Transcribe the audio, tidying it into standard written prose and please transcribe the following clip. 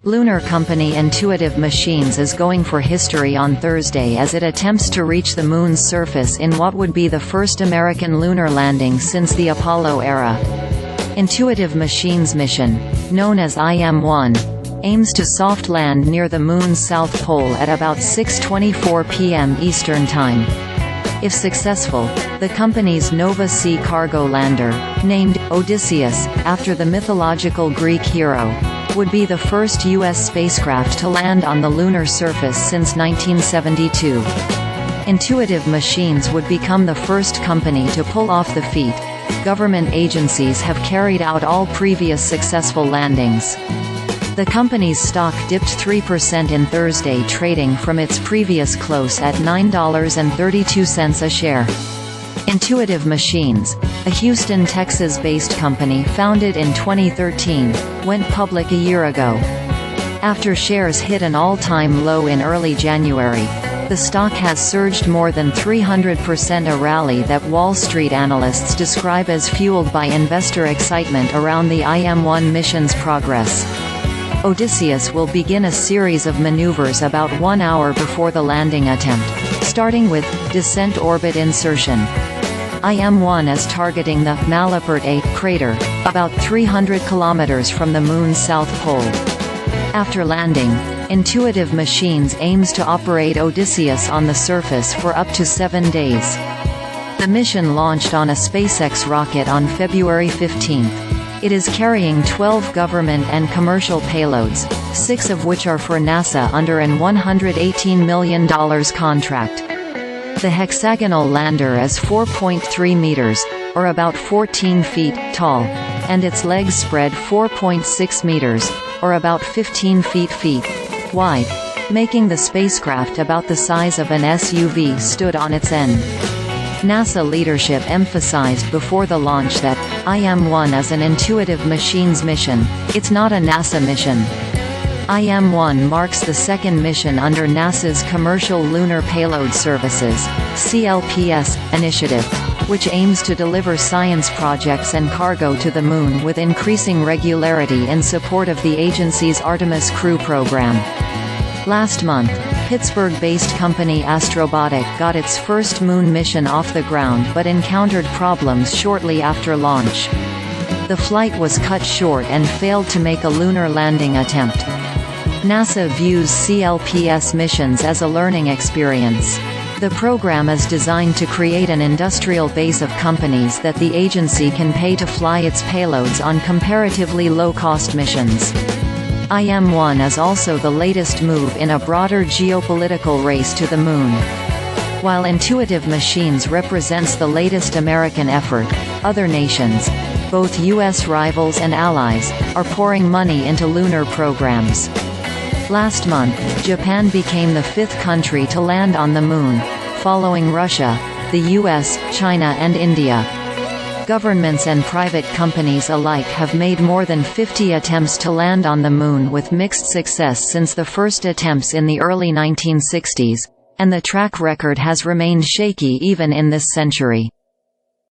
Lunar company Intuitive Machines is going for history on Thursday as it attempts to reach the Moon's surface in what would be the first American lunar landing since the Apollo era. Intuitive Machines' mission, known as IM-1, aims to soft land near the Moon's south pole at about 6:24 p.m. Eastern Time. If successful, the company's Nova Sea cargo lander, named Odysseus, after the mythological Greek hero, would be the first U.S. spacecraft to land on the lunar surface since 1972. Intuitive Machines would become the first company to pull off the feat. Government agencies have carried out all previous successful landings. The company's stock dipped 3% in Thursday trading from its previous close at $9.32 a share. Intuitive Machines, a Houston, Texas-based company founded in 2013, went public a year ago. After shares hit an all-time low in early January, the stock has surged more than 300%, a rally that Wall Street analysts describe as fueled by investor excitement around the IM-1 mission's progress. Odysseus will begin a series of maneuvers about 1 hour before the landing attempt, starting with descent orbit insertion. IM-1 is targeting the Malapert A crater, about 300 kilometers from the Moon's south pole. After landing, Intuitive Machines aims to operate Odysseus on the surface for up to 7 days. The mission launched on a SpaceX rocket on February 15. It is carrying 12 government and commercial payloads, 6 of which are for NASA under an $118 million contract. The hexagonal lander is 4.3 meters, or about 14 feet, tall, and its legs spread 4.6 meters, or about 15 feet wide, making the spacecraft about the size of an SUV stood on its end. NASA leadership emphasized before the launch that IM-1 is an Intuitive Machines mission, it's not a NASA mission. IM-1 marks the second mission under NASA's Commercial Lunar Payload Services (CLPS) initiative, which aims to deliver science projects and cargo to the Moon with increasing regularity in support of the agency's Artemis crew program. Last month, Pittsburgh-based company Astrobotic got its first Moon mission off the ground but encountered problems shortly after launch. The flight was cut short and failed to make a lunar landing attempt. NASA views CLPS missions as a learning experience. The program is designed to create an industrial base of companies that the agency can pay to fly its payloads on comparatively low-cost missions. IM-1 is also the latest move in a broader geopolitical race to the Moon. While Intuitive Machines represents the latest American effort, other nations, both U.S. rivals and allies, are pouring money into lunar programs. Last month, Japan became the 5th country to land on the Moon, following Russia, the US, China and India. Governments and private companies alike have made more than 50 attempts to land on the Moon with mixed success since the first attempts in the early 1960s, and the track record has remained shaky even in this century.